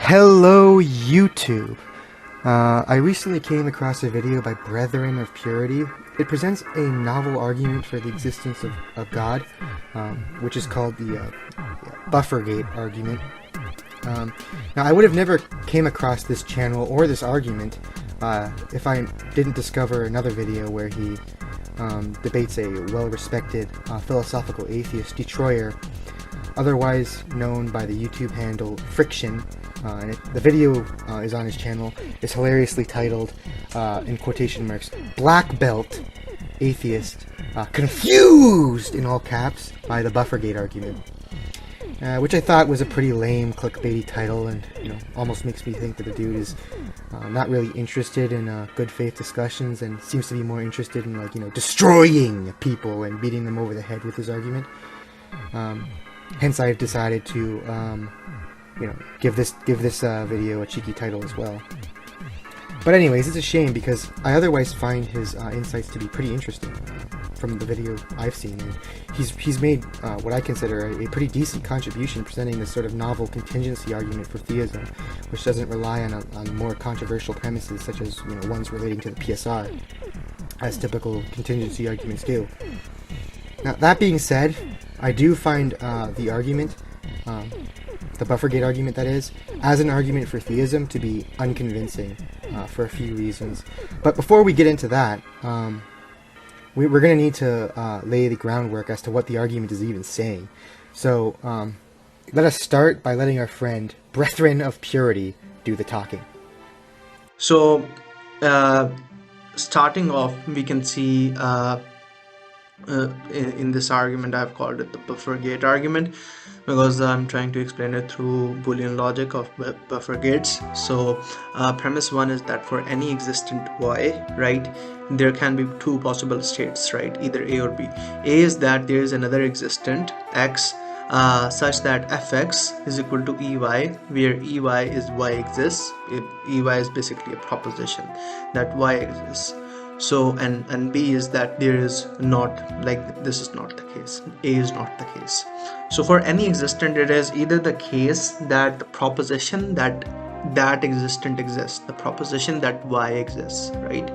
Hello YouTube! I recently came across a video by Brethren of Purity. It presents a novel argument for the existence of God, which is called the Buffergate argument. Now, I would have never came across this channel or this argument if I didn't discover another video where he debates a well-respected philosophical atheist destroyer, otherwise known by the YouTube handle Friction. The video is on his channel. It's hilariously titled, in quotation marks, Black Belt Atheist Confused, in all caps, by the Buffergate argument. Which I thought was a pretty lame clickbaity title, and almost makes me think that the dude is not really interested in good faith discussions and seems to be more interested in destroying people and beating them over the head with his argument. Hence I've decided to give this video a cheeky title as well. But anyways, it's a shame because I otherwise find his insights to be pretty interesting from the video I've seen. And he's made what I consider a pretty decent contribution, presenting this sort of novel contingency argument for theism, which doesn't rely on more controversial premises such as ones relating to the PSR, as typical contingency arguments do. Now, that being said, I do find the argument, the Buffergate argument that is, as an argument for theism to be unconvincing for a few reasons. But before we get into that, we're going to need to lay the groundwork as to what the argument is even saying. So let us start by letting our friend, Brethren of Purity, do the talking. So starting off, we can see in this argument, I've called it the Buffergate argument because I'm trying to explain it through Boolean logic of buffer gates. So premise one is that for any existent y, right, there can be two possible states, right, either A or B. A is that there is another existent x such that fx is equal to ey, where ey is y exists. Ey is basically a proposition that y exists. So and B is that there is not, like, this is not the case, A is not the case. So for any existent, it is either the case that the proposition that existent exists, the proposition that y exists, right,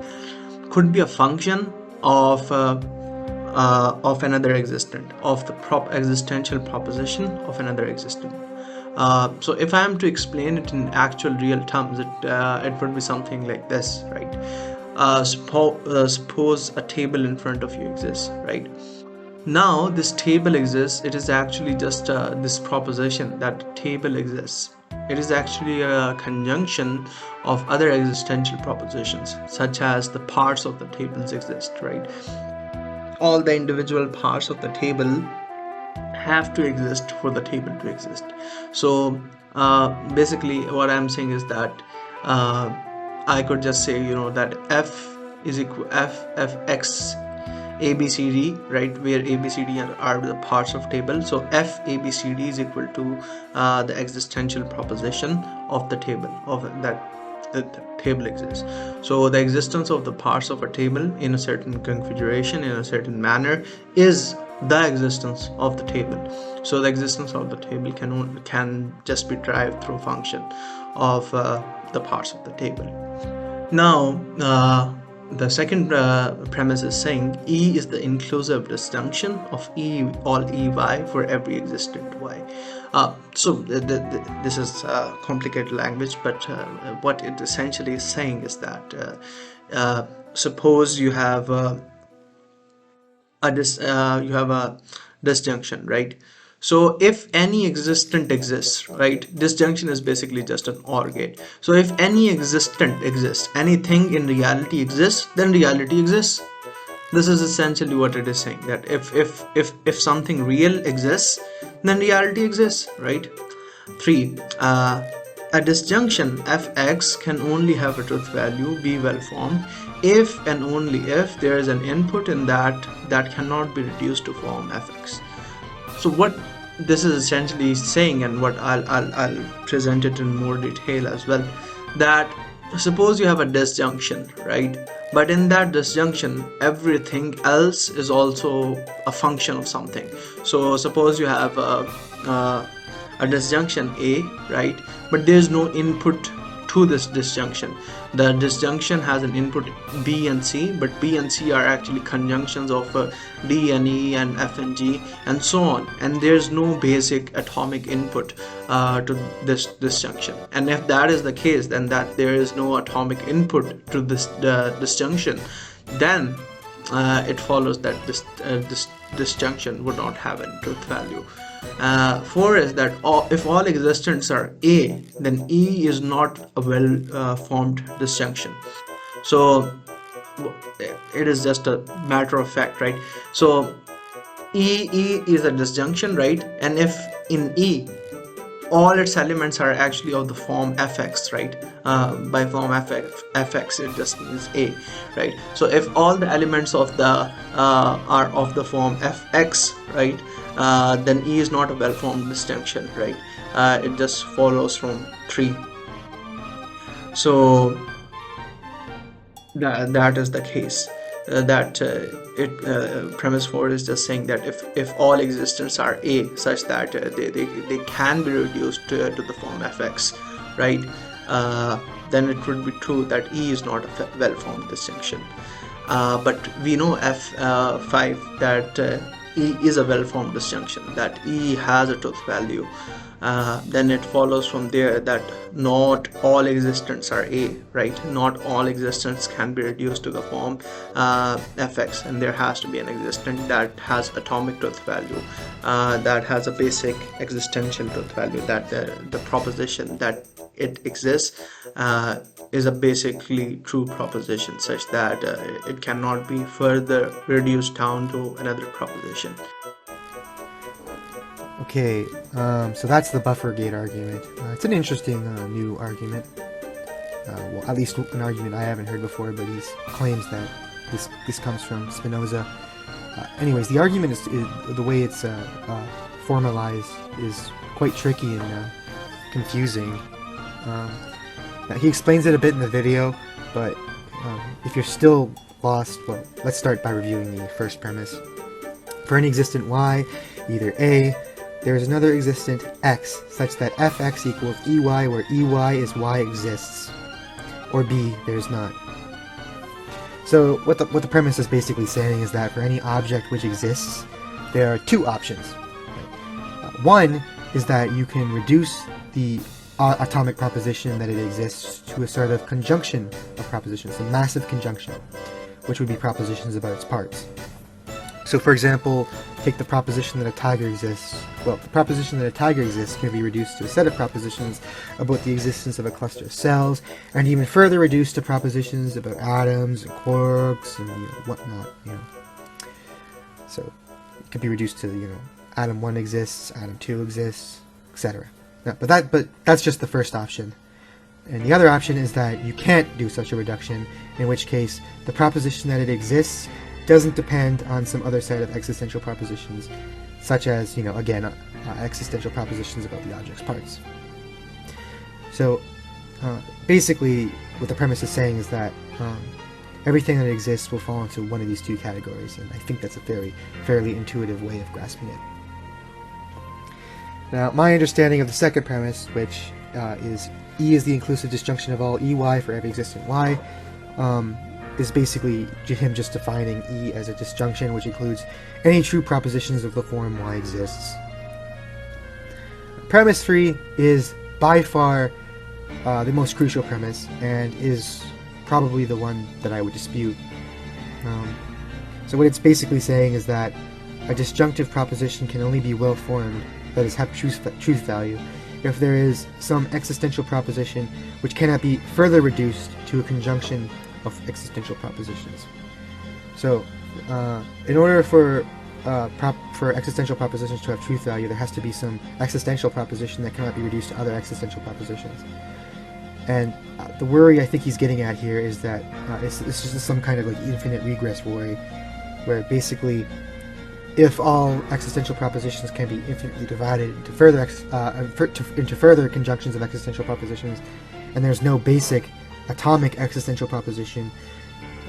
could be a function of another existent, of the existential proposition of another existent. So if I am to explain it in actual real terms, it would be something like this, right? Suppose a table in front of you exists, right? Now this table exists. It is actually just this proposition that table exists. It is actually a conjunction of other existential propositions, such as the parts of the tables exist, right? All the individual parts of the table have to exist for the table to exist. So basically what I'm saying is that I could just say that f is equal fx abcd, right, where abcd are the parts of table. So f abcd is equal to the existential proposition of the table, of that the table exists. So the existence of the parts of a table in a certain configuration, in a certain manner, is the existence of the table. So the existence of the table can just be derived through function of the parts of the table. Now the second premise is saying E is the inclusive disjunction of all ey for every existent y. So this is complicated language, but what it essentially is saying is that suppose you have a disjunction, right? So if any existent exists, right, disjunction is basically just an OR gate. So if any existent exists, anything in reality exists, then reality exists. This is essentially what it is saying, that if something real exists, then reality exists, right? 3. A disjunction fx can only have a truth value, be well formed, if and only if there is an input in that cannot be reduced to form fx. So what this is essentially saying, and what I'll present it in more detail as well, that suppose you have a disjunction, right, but in that disjunction everything else is also a function of something. So suppose you have a a disjunction A, right? But there's no input to this disjunction. The disjunction has an input B and C, but B and C are actually conjunctions of D and E and F and G and so on, and there's no basic atomic input to this disjunction. And if that is the case, then that there is no atomic input to this disjunction, then it follows that this disjunction would not have any truth value. 4 is that if all existents are A, then E is not a well-formed disjunction. So it is just a matter of fact, right? So E is a disjunction, right? And if in E all its elements are actually of the form fx, right? By form fx, it just means A, right? So if all the elements of the are of the form fx, right, then E is not a well-formed disjunction, right? It just follows from 3. So that is the case. Premise 4 is just saying that if all existents are A, such that they can be reduced to the form fx, right, then it would be true that E is not a well-formed distinction. But we know F5 that E is a well-formed disjunction, that E has a truth value. Then it follows from there that not all existents are A, right? Not all existents can be reduced to the form fx, and there has to be an existent that has atomic truth value, that has a basic existential truth value, that the proposition that it exists is a basically true proposition, such that it cannot be further reduced down to another proposition. Okay, so that's the buffer gate argument. It's an interesting new argument. Well, at least an argument I haven't heard before, but he claims that this comes from Spinoza. Anyways, the argument is the way it's formalized is quite tricky and confusing. He explains it a bit in the video, but if you're still lost, well, let's start by reviewing the first premise. For any existent y, either A, there is another existent x, such that fx equals ey, where ey is y exists, or B, there is not. So what the premise is basically saying is that for any object which exists, there are two options. One is that you can reduce the atomic proposition that it exists to a sort of conjunction of propositions, a massive conjunction, which would be propositions about its parts. So for example, take the proposition that a tiger exists. Well, the proposition that a tiger exists can be reduced to a set of propositions about the existence of a cluster of cells, and even further reduced to propositions about atoms and quarks and whatnot. So it could be reduced to atom 1 exists, atom 2 exists, etc. But that's just the first option. And the other option is that you can't do such a reduction, in which case the proposition that it exists doesn't depend on some other set of existential propositions, such as, again, existential propositions about the object's parts. So, basically, what the premise is saying is that everything that exists will fall into one of these two categories, and I think that's a fairly intuitive way of grasping it. Now, my understanding of the second premise, which is E is the inclusive disjunction of all EY for every existent Y, is basically him just defining E as a disjunction which includes any true propositions of the form Y exists. Premise 3 is by far the most crucial premise, and is probably the one that I would dispute. So what it's basically saying is that a disjunctive proposition can only be well-formed, that is, have truth value, if there is some existential proposition which cannot be further reduced to a conjunction of existential propositions. So, in order for existential propositions to have truth value, there has to be some existential proposition that cannot be reduced to other existential propositions. And the worry I think he's getting at here is that this is some kind of infinite regress worry, where basically, if all existential propositions can be infinitely divided into further conjunctions of existential propositions, and there's no basic atomic existential proposition,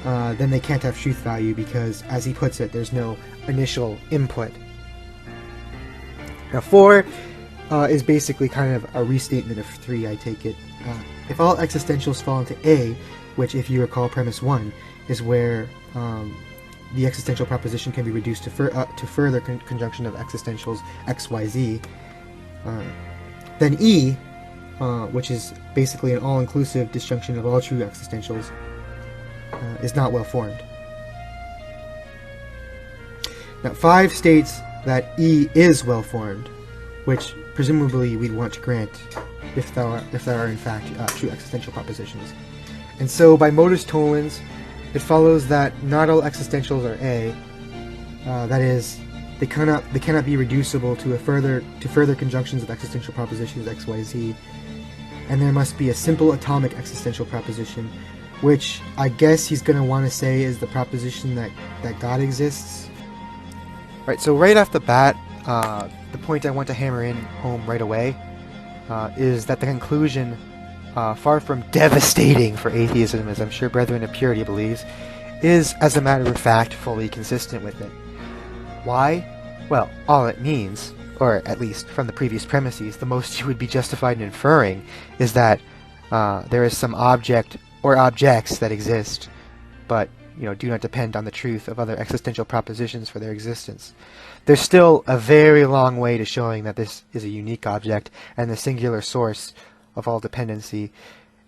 then they can't have truth value because, as he puts it, there's no initial input. Now 4 is basically kind of a restatement of 3, I take it. If all existentials fall into A, which, if you recall premise 1, is where the existential proposition can be reduced to further conjunction of existentials X, Y, Z, then E, which is basically an all-inclusive disjunction of all true existentials, is not well formed. Now, 5 states that E is well formed, which presumably we'd want to grant if there are in fact true existential propositions. And so, by modus tollens, it follows that not all existentials are A. That is, they cannot be reducible to further conjunctions of existential propositions X, Y, Z, and there must be a simple atomic existential proposition, which I guess he's going to want to say is the proposition that God exists. Right. So right off the bat, the point I want to hammer in home right away is that the conclusion, far from devastating for atheism, as I'm sure Brethren of Purity believes, is, as a matter of fact, fully consistent with it. Why? Well, all it means, or at least from the previous premises, the most you would be justified in inferring is that there is some object or objects that exist, but do not depend on the truth of other existential propositions for their existence. There's still a very long way to showing that this is a unique object and the singular source of all dependency,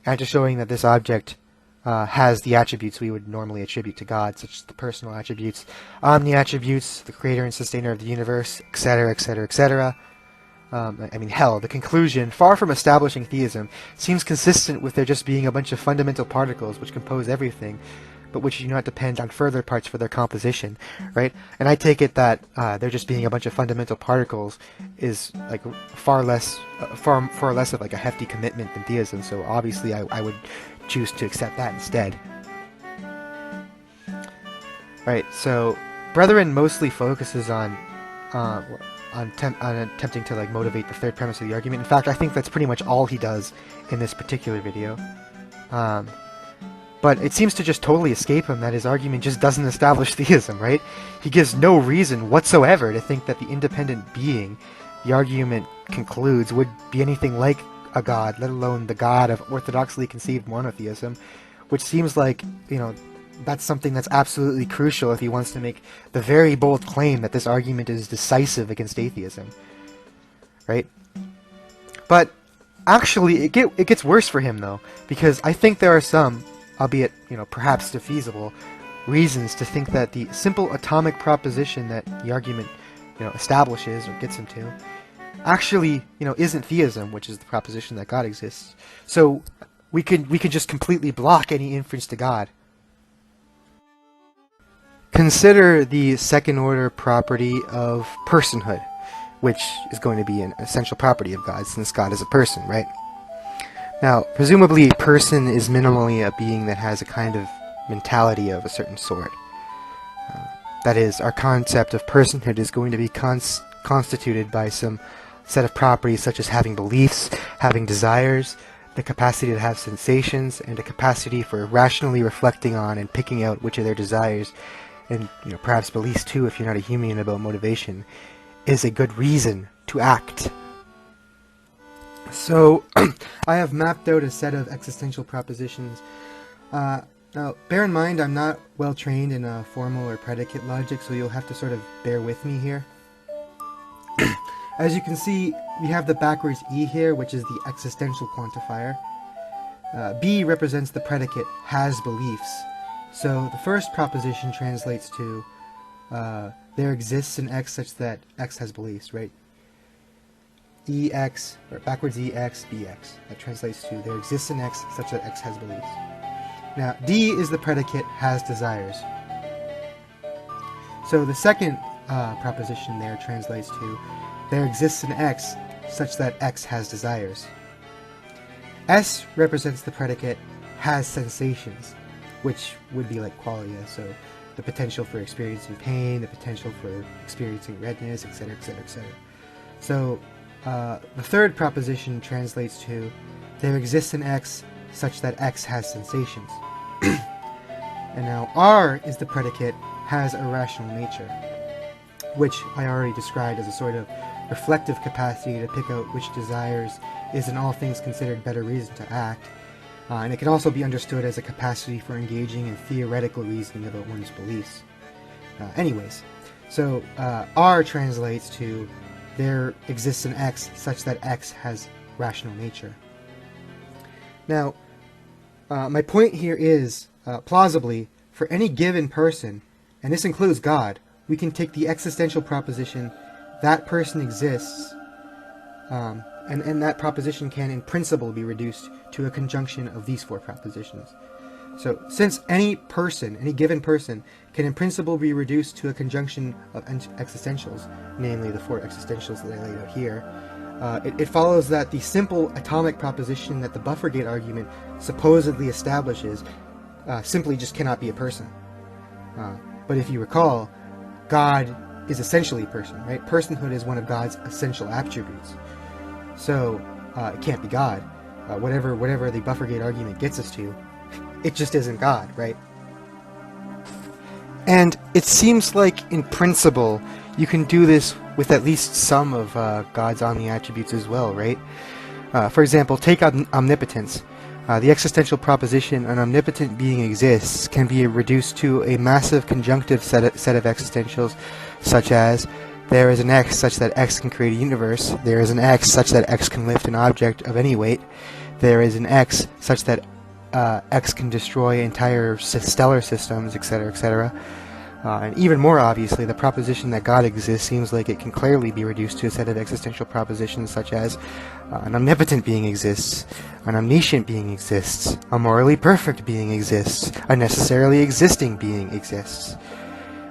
and to showing that this object has the attributes we would normally attribute to God, such as the personal attributes, omni-attributes, the creator and sustainer of the universe, etc., etc., etc. Hell, the conclusion, far from establishing theism, seems consistent with there just being a bunch of fundamental particles which compose everything, but which do not depend on further parts for their composition, right? And I take it that there just being a bunch of fundamental particles is like far less of like a hefty commitment than theism. So obviously, I would choose to accept that instead. Right. So, Brethren mostly focuses on attempting to like motivate the third premise of the argument. In fact, I think that's pretty much all he does in this particular video. But it seems to just totally escape him that his argument just doesn't establish theism, right? He gives no reason whatsoever to think that the independent being the argument concludes would be anything like a god, let alone the god of orthodoxly conceived monotheism, which seems like, that's something that's absolutely crucial if he wants to make the very bold claim that this argument is decisive against atheism, right? But actually, it gets worse for him, though, because I think there are some, albeit, perhaps defeasible, reasons to think that the simple atomic proposition that the argument, establishes or gets him to, actually, isn't theism, which is the proposition that God exists. So we could just completely block any inference to God. Consider the second-order property of personhood, which is going to be an essential property of God, since God is a person, right? Now, presumably a person is minimally a being that has a kind of mentality of a certain sort. That is, our concept of personhood is going to be constituted by some set of properties such as having beliefs, having desires, the capacity to have sensations, and a capacity for rationally reflecting on and picking out which of their desires, and perhaps beliefs too if you're not a human about motivation, is a good reason to act. So, I have mapped out a set of existential propositions. Now, bear in mind, I'm not well trained in formal or predicate logic, so you'll have to sort of bear with me here. As you can see, we have the backwards E here, which is the existential quantifier. B represents the predicate has beliefs. So, the first proposition translates to there exists an X such that X has beliefs, right? EX, or backwards EX, BX. That translates to there exists an X such that X has beliefs. Now, D is the predicate has desires. So the second proposition there translates to there exists an X such that X has desires. S represents the predicate has sensations, which would be like qualia, so the potential for experiencing pain, the potential for experiencing redness, etc., etc., etc. So the third proposition translates to there exists an X such that X has sensations. And now R is the predicate has a rational nature, which I already described as a sort of reflective capacity to pick out which desires is in all things considered better reason to act. And it can also be understood as a capacity for engaging in theoretical reasoning about one's beliefs. Anyways, so R translates to there exists an X such that X has rational nature. Now, my point here is, plausibly, for any given person, and this includes God, we can take the existential proposition that person exists, and that proposition can in principle be reduced to a conjunction of these four propositions. So since any person, any given person, can in principle be reduced to a conjunction of existentials, namely the four existentials that I laid out here, it follows that the simple atomic proposition that the Buffer-Gate argument supposedly establishes simply just cannot be a person. But if you recall, God is essentially a person, right? Personhood is one of God's essential attributes. So it can't be God. Whatever the Buffer-Gate argument gets us to, it just isn't God, right? And it seems like, in principle, you can do this with at least some of God's omni-attributes as well, right? For example, take omnipotence. The existential proposition an omnipotent being exists can be reduced to a massive conjunctive set of existentials, such as there is an X such that X can create a universe, there is an X such that X can lift an object of any weight, there is an X such that X can destroy entire stellar systems, etc., etc. And even more obviously, the proposition that God exists seems like it can clearly be reduced to a set of existential propositions such as an omnipotent being exists, an omniscient being exists, a morally perfect being exists, a necessarily existing being exists.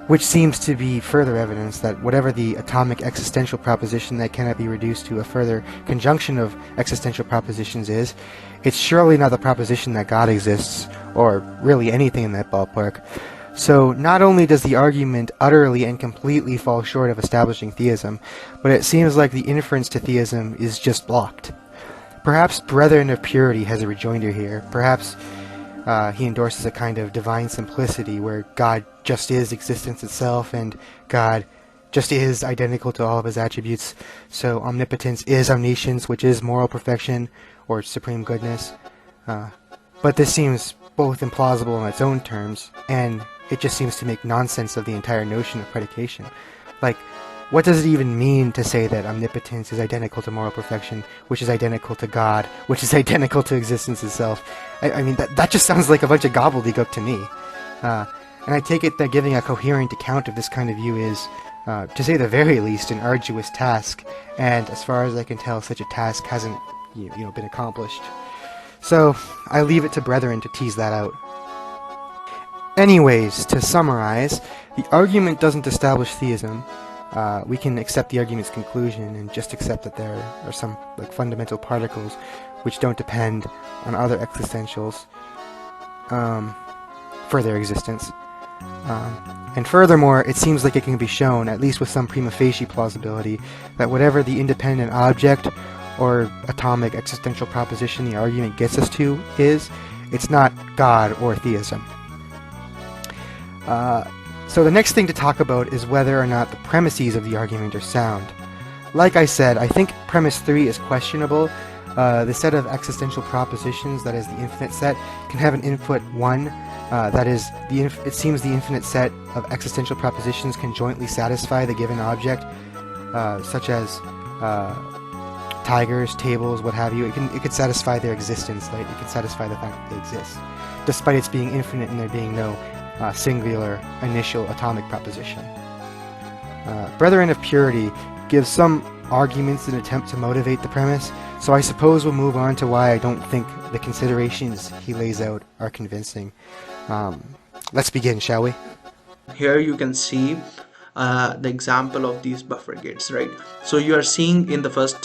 Which seems to be further evidence that whatever the atomic existential proposition that cannot be reduced to a further conjunction of existential propositions is, it's surely not the proposition that God exists, or really anything in that ballpark. So not only does the argument utterly and completely fall short of establishing theism, but it seems like the inference to theism is just blocked. Perhaps Brethren of Purity has a rejoinder here. Perhaps he endorses a kind of divine simplicity where God just is existence itself and God just is identical to all of his attributes. So omnipotence is omniscience, which is moral perfection or supreme goodness. But this seems both implausible in its own terms, and it just seems to make nonsense of the entire notion of predication. Like, what does it even mean to say that omnipotence is identical to moral perfection, which is identical to God, which is identical to existence itself? I mean, that just sounds like a bunch of gobbledygook to me. And I take it that giving a coherent account of this kind of view is, to say the very least, an arduous task, and as far as I can tell, such a task hasn't been accomplished. So, I leave it to Brethren to tease that out. Anyways, to summarize, the argument doesn't establish theism. We can accept the argument's conclusion and just accept that there are some fundamental particles which don't depend on other existentials for their existence. And furthermore, it seems like it can be shown, at least with some prima facie plausibility, that whatever the independent object or atomic existential proposition the argument gets us to is, it's not God or theism. So the next thing to talk about is whether or not the premises of the argument are sound. Like I said, I think premise 3 is questionable. The set of existential propositions, that is the infinite set, can have an input 1. That is, it seems the infinite set of existential propositions can jointly satisfy the given object, such as tigers, tables, what have you. It could satisfy their existence, like it could satisfy the fact that they exist, despite its being infinite and there being no singular initial atomic proposition. Brethren of Purity gives some arguments in an attempt to motivate the premise, so I suppose we'll move on to why I don't think the considerations he lays out are convincing. Let's begin, shall we? Here you can see the example of these buffer gates, right? So you are seeing in the first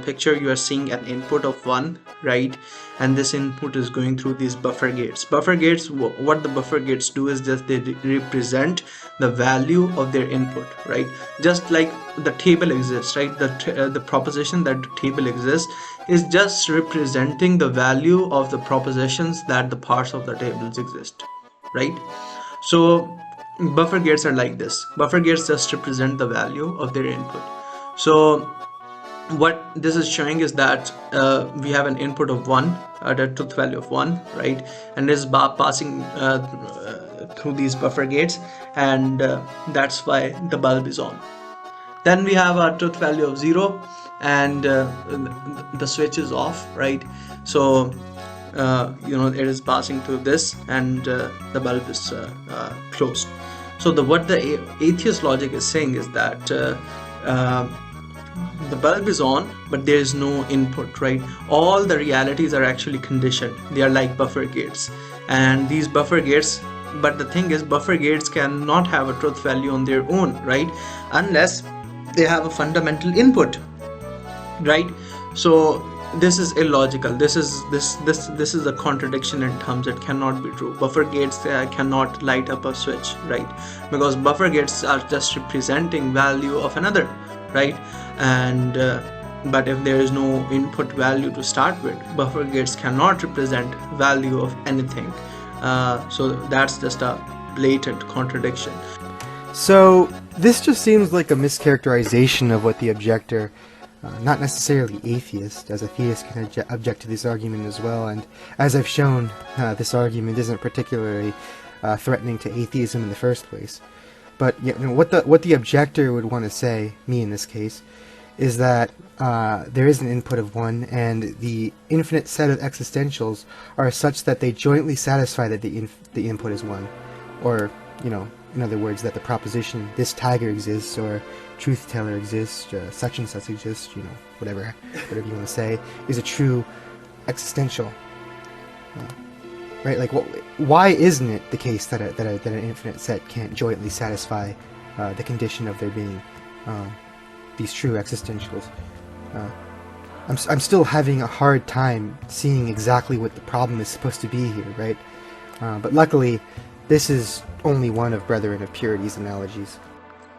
picture, you are seeing an input of 1, right? And this input is going through these buffer gates. Buffer gates, what the buffer gates do is just they represent the value of their input, right? Just like the table exists, right? The proposition that the table exists is just representing the value of the propositions that the parts of the tables exist, right? So buffer gates are like this. Buffer gates just represent the value of their input. So what this is showing is that we have an input of 1, the truth value of 1, right, and is passing through these buffer gates, and that's why the bulb is on. Then we have a truth value of 0, and the switch is off, right? So it is passing through this, and the bulb is closed. So what the atheist logic is saying is that the bulb is on, but there is no input, right? All the realities are actually conditioned. They are like buffer gates, and these buffer gates, but the thing is, buffer gates cannot have a truth value on their own, right, unless they have a fundamental input, right? So this is illogical. This is a contradiction in terms. It cannot be true. Buffer gates cannot light up a switch, right? Because buffer gates are just representing value of another, right? And but if there is no input value to start with, buffer gates cannot represent value of anything. So that's just a blatant contradiction. So this just seems like a mischaracterization of what the objector, not necessarily atheist, as a theist can object to this argument as well, and as I've shown, this argument isn't particularly threatening to atheism in the first place. But what the objector would want to say, me in this case, is that there is an input of 1, and the infinite set of existentials are such that they jointly satisfy that the input is 1, or in other words, that the proposition, this tiger exists, or truth teller exists, such and such exists, whatever you want to say, is a true existential. Right? Like, why isn't it the case that an infinite set can't jointly satisfy the condition of there being these true existentials? I'm still having a hard time seeing exactly what the problem is supposed to be here, right? But luckily, this is only one of Brethren of Purity's analogies.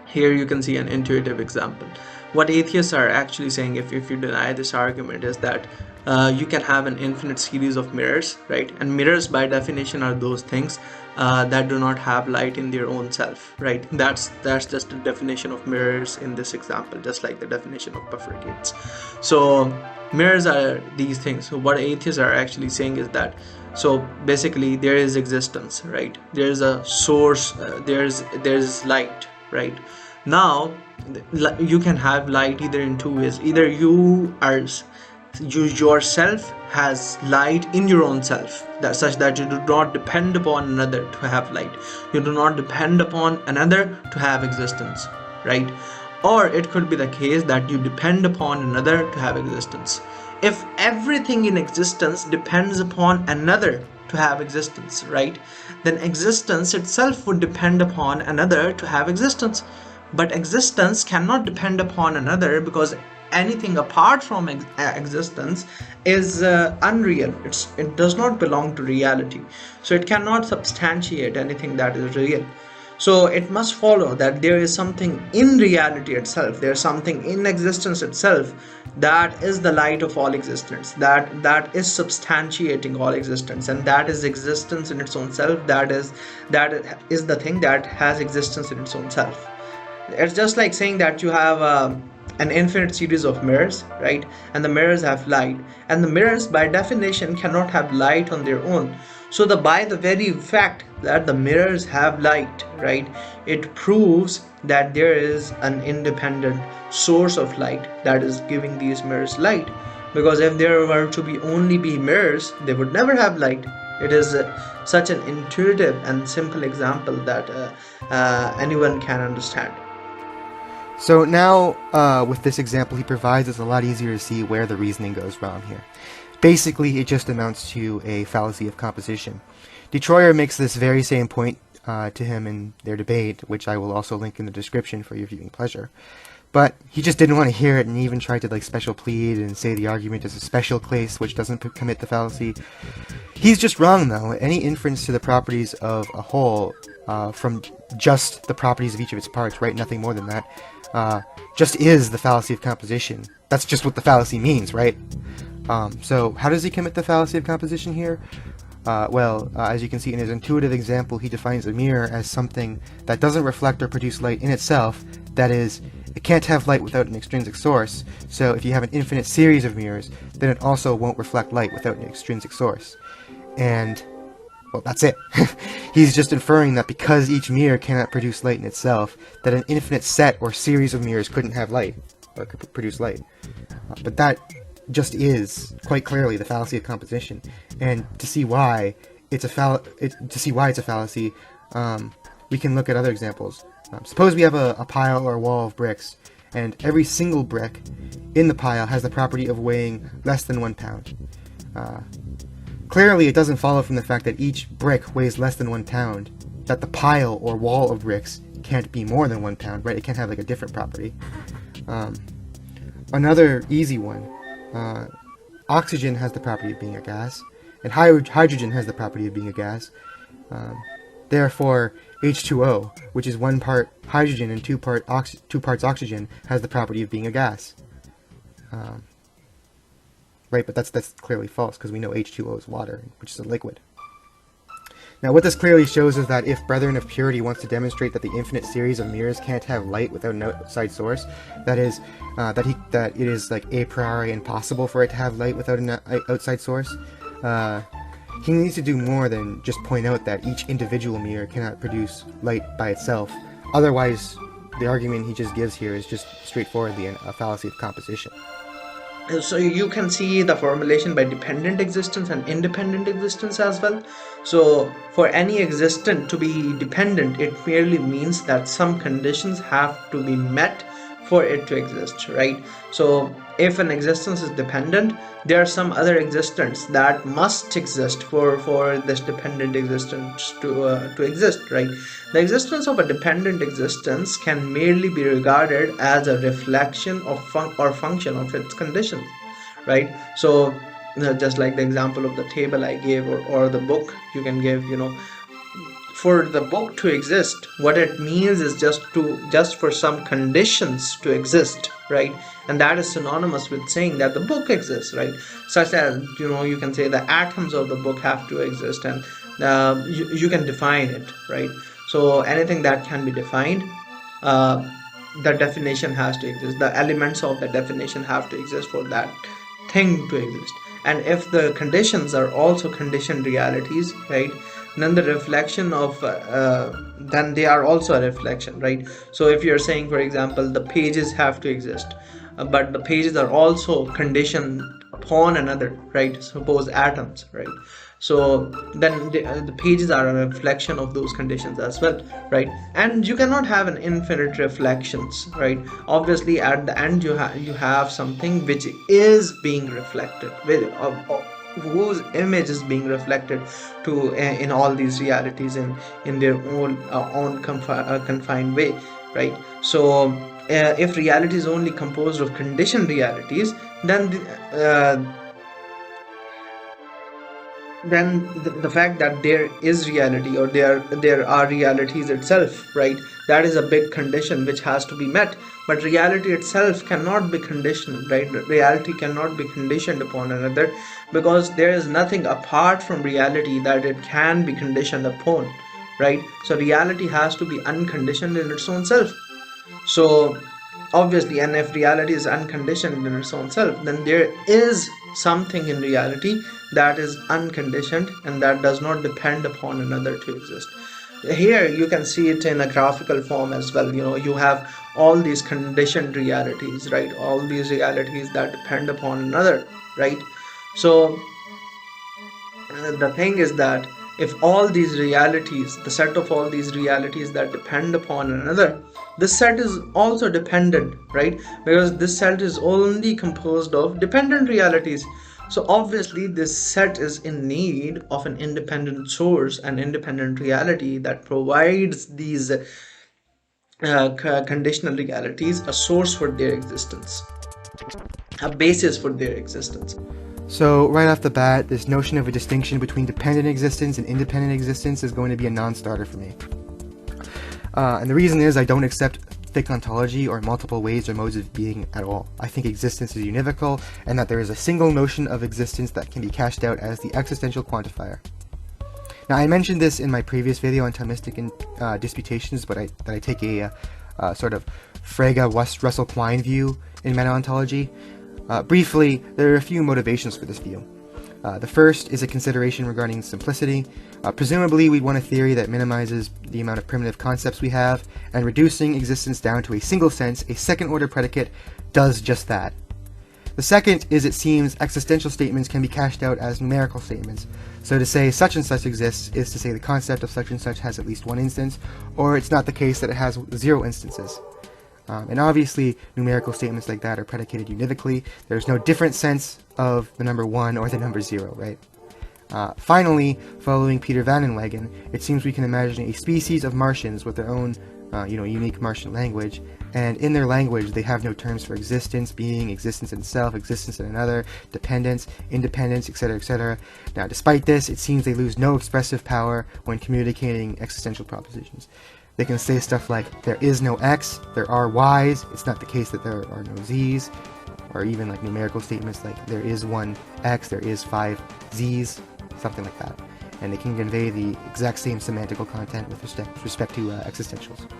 Here you can see an intuitive example. What atheists are actually saying, if you deny this argument, is that you can have an infinite series of mirrors, right? And mirrors by definition are those things that do not have light in their own self, right? That's just the definition of mirrors in this example, just like the definition of buffer gates. So mirrors are these things. So what atheists are actually saying is that, so basically there is existence, right? There is a source, there's light, right? Now you can have light either in two ways. Either you yourself has light in your own self, that such that you do not depend upon another to have light. You do not depend upon another to have existence, right? Or it could be the case that you depend upon another to have existence. If everything in existence depends upon another to have existence, right, then existence itself would depend upon another to have existence. But existence cannot depend upon another, because anything apart from existence is unreal. It does not belong to reality, so it cannot substantiate anything that is real. So it must follow that there is something in reality itself, there is something in existence itself that is the light of all existence, that is substantiating all existence, and that is existence in its own self. That is the thing that has existence in its own self. It's just like saying that you have an infinite series of mirrors, right? And the mirrors have light, and the mirrors by definition cannot have light on their own. So by the very fact that the mirrors have light, right, it proves that there is an independent source of light that is giving these mirrors light. Because if there were to only be mirrors, they would never have light. It is such an intuitive and simple example that anyone can understand. So now, with this example he provides, it's a lot easier to see where the reasoning goes wrong here. Basically, it just amounts to a fallacy of composition. Detroyer makes this very same point to him in their debate, which I will also link in the description for your viewing pleasure. But he just didn't want to hear it, and even tried to special plead and say the argument is a special case which doesn't commit the fallacy. He's just wrong, though. Any inference to the properties of a whole from just the properties of each of its parts, right? Nothing more than that. Just is the fallacy of composition. That's just what the fallacy means, right? So how does he commit the fallacy of composition here? As you can see in his intuitive example, he defines a mirror as something that doesn't reflect or produce light in itself, that is, it can't have light without an extrinsic source, so if you have an infinite series of mirrors, then it also won't reflect light without an extrinsic source. And, well, that's it. He's just inferring that because each mirror cannot produce light in itself, that an infinite set or series of mirrors couldn't have light, or could produce light. But that just is, quite clearly, the fallacy of composition. And to see why it's a fallacy, we can look at other examples. Suppose we have a pile or a wall of bricks, and every single brick in the pile has the property of weighing less than 1 pound. Clearly, it doesn't follow from the fact that each brick weighs less than 1 pound, that the pile or wall of bricks can't be more than 1 pound, right? It can't have like a different property. Another easy one, oxygen has the property of being a gas, and hydrogen has the property of being a gas. Therefore, H2O, which is 1 part hydrogen and 2 parts oxygen, has the property of being a gas. Right, but that's clearly false, because we know H2O is water, which is a liquid. Now, what this clearly shows is that if Brethren of Purity wants to demonstrate that the infinite series of mirrors can't have light without an outside source, that is, that it is like a priori impossible for it to have light without an outside source, he needs to do more than just point out that each individual mirror cannot produce light by itself. Otherwise, the argument he just gives here is just straightforwardly a fallacy of composition. So you can see the formulation by dependent existence and independent existence as well. So for any existent to be dependent, it merely means that some conditions have to be met for it to exist, right? So if an existence is dependent, there are some other existence that must exist for this dependent existence to exist, right? The existence of a dependent existence can merely be regarded as a reflection of function of its conditions, right? So just like the example of the table I gave, or the book you can give, for the book to exist, what it means is just for some conditions to exist, right? And that is synonymous with saying that the book exists, right? Such as, you can say the atoms of the book have to exist, and you can define it, right? So anything that can be defined, the definition has to exist. The elements of the definition have to exist for that thing to exist. And if the conditions are also conditioned realities, right, then the reflection of then they are also a reflection, right? So if you're saying, for example, the pages have to exist, but the pages are also conditioned upon another, right? Suppose atoms, right? So then the pages are a reflection of those conditions as well, right? And you cannot have an infinite reflections, right? Obviously at the end you have something which is being reflected, whose image is being reflected to in all these realities in their own confined way, right? So if reality is only composed of conditioned realities, then the fact that there is reality, or there are realities itself, right, that is a big condition which has to be met. But reality itself cannot be conditioned, right? Reality cannot be conditioned upon another, because there is nothing apart from reality that it can be conditioned upon, right? So reality has to be unconditioned in its own self. So obviously, and if reality is unconditioned in its own self, then there is something in reality that is unconditioned and that does not depend upon another to exist. Here you can see it in a graphical form as well. You have all these conditioned realities, right? All these realities that depend upon another, right? So the thing is that if all these realities, the set of all these realities that depend upon another, this set is also dependent, right? Because this set is only composed of dependent realities. So obviously this set is in need of an independent source, an independent reality that provides these conditional realities a source for their existence, a basis for their existence. So right off the bat, this notion of a distinction between dependent existence and independent existence is going to be a non-starter for me. And the reason is I don't accept thick ontology or multiple ways or modes of being at all. I think existence is univocal, and that there is a single notion of existence that can be cashed out as the existential quantifier. Now, I mentioned this in my previous video on Thomistic and disputations, but I take a sort of Frege Russell Quine view in meta-ontology. Briefly, there are a few motivations for this view. The first is a consideration regarding simplicity. Presumably, we'd want a theory that minimizes the amount of primitive concepts we have, and reducing existence down to a single sense, a second-order predicate, does just that. The second is it seems existential statements can be cashed out as numerical statements. So to say such and such exists is to say the concept of such and such has at least one instance, or it's not the case that it has 0 instances. And obviously, numerical statements like that are predicated univocally. There's no different sense of the number 1 or the number 0, right? Finally, following Peter Van Inwagen, it seems we can imagine a species of Martians with their own, unique Martian language, and in their language they have no terms for existence, being, existence in self, existence in another, dependence, independence, etc., etc. Now, despite this, it seems they lose no expressive power when communicating existential propositions. They can say stuff like, there is no X, there are Ys, it's not the case that there are no Zs, or even like numerical statements like, there is 1 X, there is 5 Zs, something like that. And they can convey the exact same semantical content with respect to existentials.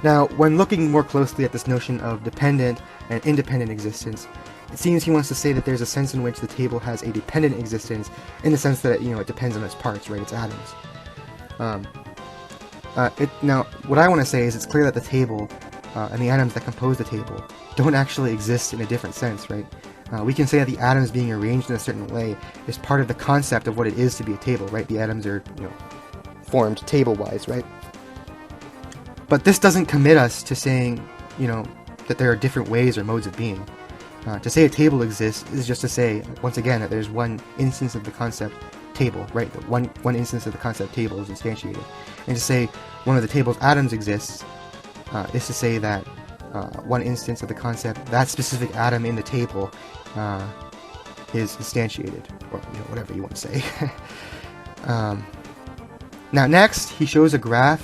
Now, when looking more closely at this notion of dependent and independent existence, it seems he wants to say that there's a sense in which the table has a dependent existence, in the sense that, it depends on its parts, right, its atoms. Now, what I want to say is it's clear that the table and the atoms that compose the table don't actually exist in a different sense, right? We can say that the atoms being arranged in a certain way is part of the concept of what it is to be a table, right? The atoms are, formed table-wise, right? But this doesn't commit us to saying, that there are different ways or modes of being. To say a table exists is just to say, once again, that there's one instance of the concept table, right? One instance of the concept table is instantiated. And to say one of the table's atoms exists is to say that one instance of the concept, that specific atom in the table, is instantiated, or whatever you want to say. Now next, he shows a graph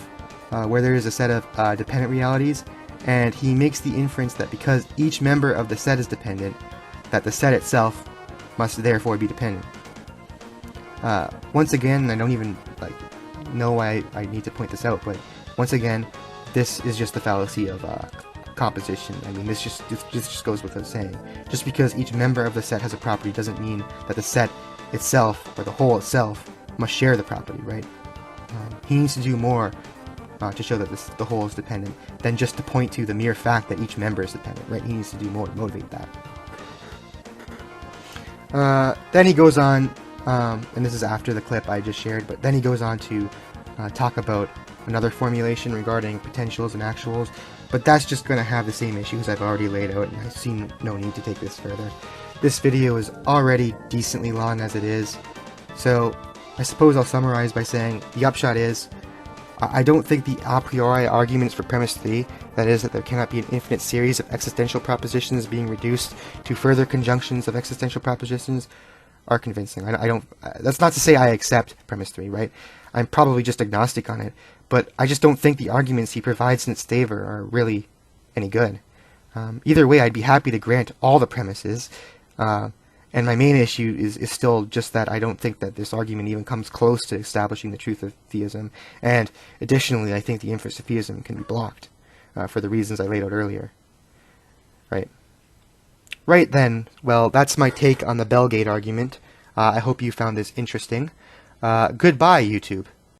where there is a set of dependent realities, and he makes the inference that because each member of the set is dependent, that the set itself must therefore be dependent. Once again, I don't even know why I need to point this out, but once again, this is just the fallacy of composition. I mean, this just goes without saying. Just because each member of the set has a property doesn't mean that the set itself, or the whole itself, must share the property, right? He needs to do more to show that the whole is dependent than just to point to the mere fact that each member is dependent, right? He needs to do more to motivate that. Then he goes on, and this is after the clip I just shared, but then he goes on to talk about another formulation regarding potentials and actuals, but that's just going to have the same issues I've already laid out, and I see no need to take this further. This video is already decently long as it is, so I suppose I'll summarize by saying the upshot is, I don't think the a priori arguments for premise 3, that is, that there cannot be an infinite series of existential propositions being reduced to further conjunctions of existential propositions, are convincing. I don't. That's not to say I accept premise 3, right? I'm probably just agnostic on it, but I just don't think the arguments he provides in its favor are really any good. Either way, I'd be happy to grant all the premises, and my main issue is still just that I don't think that this argument even comes close to establishing the truth of theism, and additionally, I think the inference of theism can be blocked for the reasons I laid out earlier. Right. Right then, well, that's my take on the Bell Gate argument. I hope you found this interesting. Goodbye, YouTube.